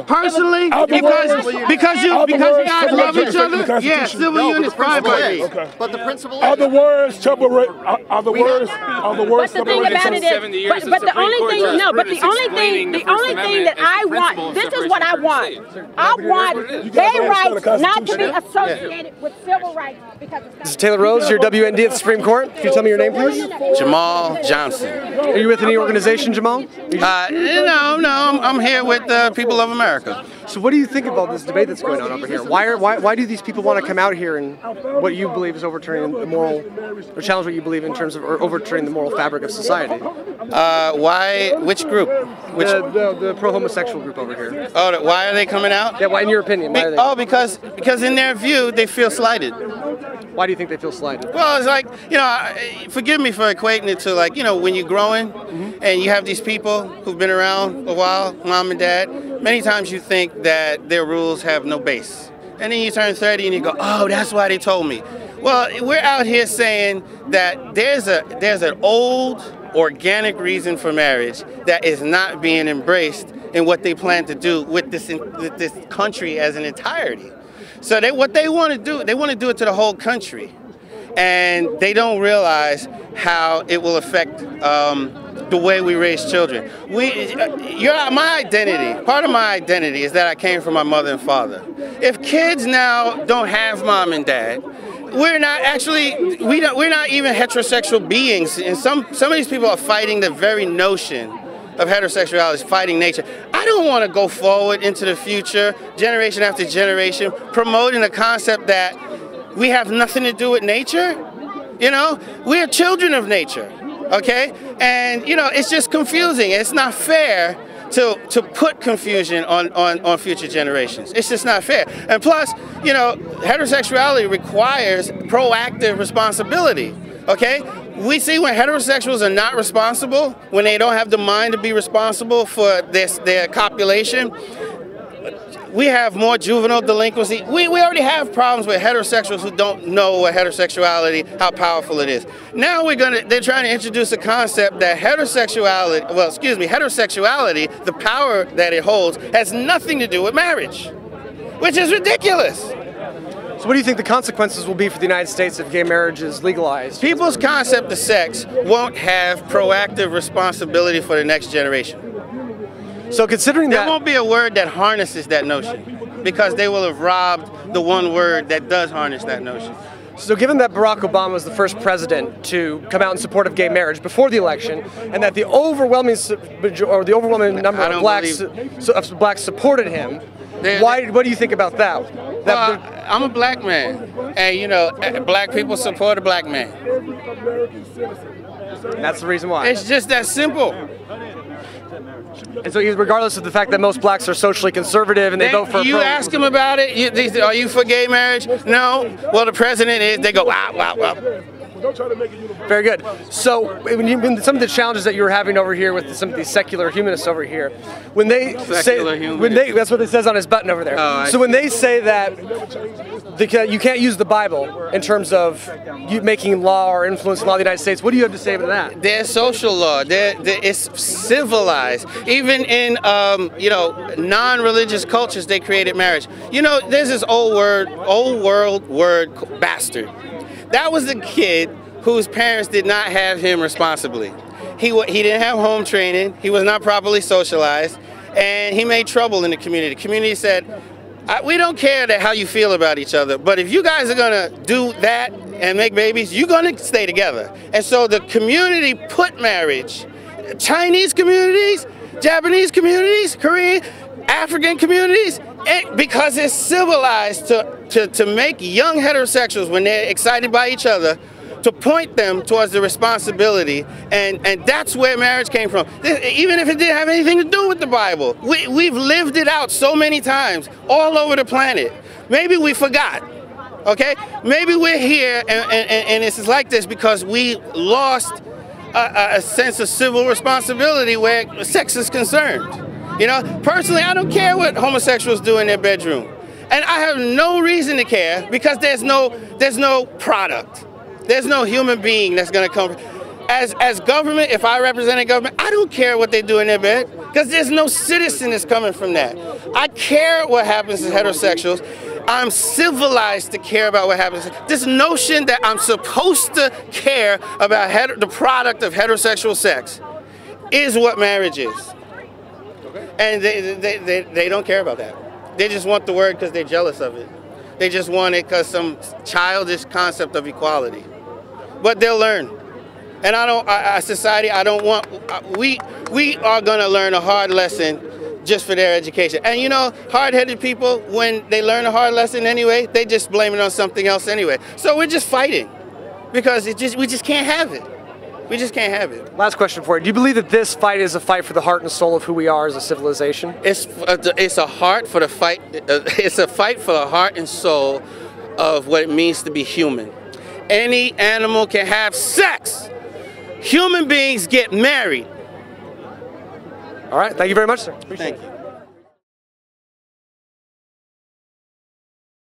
Personally, because you guys love each other. Yeah, civil union is fine by me. But the principle are the words separate. Are the words But the thing about it is, but the only thing, no, but the only thing that I want, this is what I want. I want gay rights not to be associated with civil rights because it's This is Taylor Rose, your WND at the Supreme Court. Can you tell me your name, please? Jamal Johnson. Are you with any organization, Jamal? No, I'm here with the people of America. So what do you think about this debate that's going on over here? Why do these people want to come out here and what you believe is overturning the moral, or challenge what you believe in terms of overturning the moral fabric of society? Why? Which group? The pro-homosexual group over here. Oh, why are they coming out? Yeah, why, in your opinion, why are they? Oh, because in their view, they feel slighted. Why do you think they feel slighted? Well, it's like, forgive me for equating it to like, when you're growing and you have these people who've been around a while, mom and dad, many times you think that their rules have no base. And then you turn 30 and you go, oh, that's why they told me. Well, we're out here saying that there's an old organic reason for marriage that is not being embraced in what they plan to do with this country as an entirety. So what they want to do, they want to do it to the whole country. And they don't realize how it will affect the way we raise children. My identity, part of my identity is that I came from my mother and father. If kids now don't have mom and dad, we're not even heterosexual beings. And some of these people are fighting the very notion of heterosexuality, fighting nature. I don't want to go forward into the future, generation after generation, promoting a concept that we have nothing to do with nature. We're children of nature, okay? And, it's just confusing. It's not fair to put confusion on future generations. It's just not fair. And plus, heterosexuality requires proactive responsibility, okay? We see when heterosexuals are not responsible, when they don't have the mind to be responsible for their copulation, we have more juvenile delinquency. We already have problems with heterosexuals who don't know what heterosexuality, how powerful it is. Now they're trying to introduce a concept that heterosexuality, the power that it holds, has nothing to do with marriage, which is ridiculous. So what do you think the consequences will be for the United States if gay marriage is legalized? People's concept of sex won't have proactive responsibility for the next generation. So considering that... There won't be a word that harnesses that notion because they will have robbed the one word that does harness that notion. So given that Barack Obama was the first president to come out in support of gay marriage before the election, and that the overwhelming number of blacks supported him, what do you think about that? Well, I'm a black man, and black people support a black man. And that's the reason why. It's just that simple. And so regardless of the fact that most blacks are socially conservative and they vote for... You ask them about it, are you for gay marriage? No. Well, the president is, they go, wow. Very good. So when some of the challenges that you were having over here with some of these secular humanists over here, when they that's what it says on his button over there. So when they say that you can't use the Bible in terms of you making law or influencing law in the United States, what do you have to say about that? There's social law. It's civilized. Even in non-religious cultures, they created marriage. There's this old world word, bastard. That was the kid whose parents did not have him responsibly. He didn't have home training, he was not properly socialized, and he made trouble in the community. The community said, we don't care how you feel about each other, but if you guys are gonna do that and make babies, you're gonna stay together. And so the community put marriage, Chinese communities, Japanese communities, Korean, African communities, because it's civilized to make young heterosexuals, when they're excited by each other, to point them towards the responsibility, and that's where marriage came from. Even if it didn't have anything to do with the Bible, we've lived it out so many times all over the planet. Maybe we forgot, okay? Maybe we're here and it's like this because we lost a sense of civil responsibility where sex is concerned. Personally, I don't care what homosexuals do in their bedroom. And I have no reason to care because there's no product. There's no human being that's going to come. as government, if I represented government, I don't care what they do in their bed, because there's no citizen that's coming from that. I care what happens to heterosexuals. I'm civilized to care about what happens. This notion that I'm supposed to care about the product of heterosexual sex is what marriage is. And they don't care about that. They just want the word because they're jealous of it. They just want it because some childish concept of equality. But they'll learn. And we are going to learn a hard lesson just for their education. And you know, hard-headed people, when they learn a hard lesson anyway, they just blame it on something else anyway. So we're just fighting because we just can't have it. We just can't have it. Last question for you. Do you believe that this fight is a fight for the heart and soul of who we are as a civilization? It's a fight for the heart and soul of what it means to be human. Any animal can have sex. Human beings get married. All right. Thank you very much, sir. Thank you.